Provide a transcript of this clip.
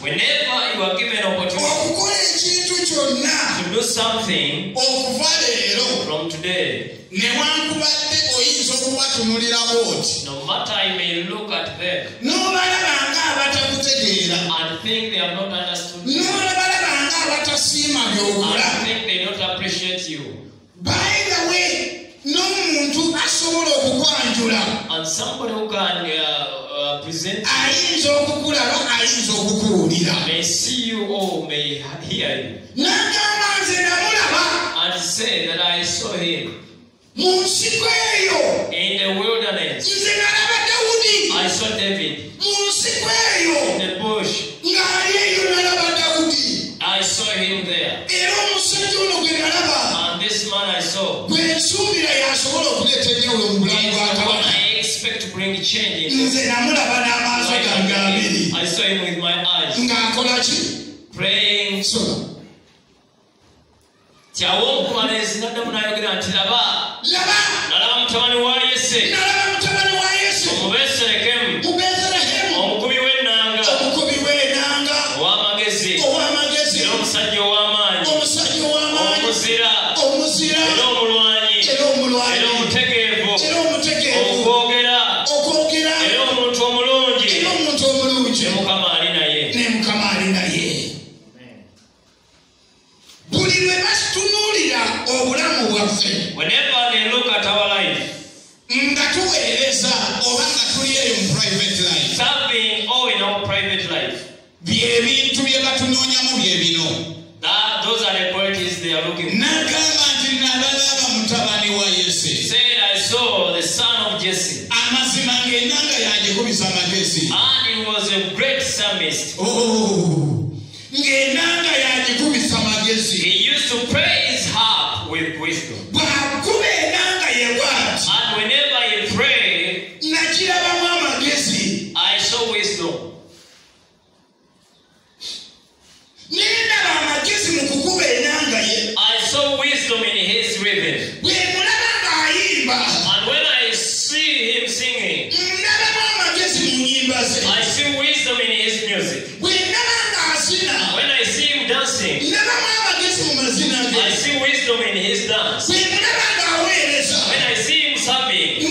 Whenever you are given opportunity to do something from today, no matter you may look at them and think they have not understood you, and think they don't appreciate you. By the way, and somebody who can present may see you or may hear you and say that I saw him in the wilderness. I saw David in the bush. I saw him there. And this man I saw, what I expect to bring change in this. I saw him with my eyes praying. Whenever they look at our life, serving or in our private life, those are the qualities they are looking for. Said, I saw the son of Jesse, and he was a great psalmist. He used to play his harp with wisdom. And whenever he prayed, I saw wisdom. I saw wisdom in his rhythm. And when I see him singing, I see wisdom in his music. When I see him dancing, I see wisdom in his dance. When I see him serving,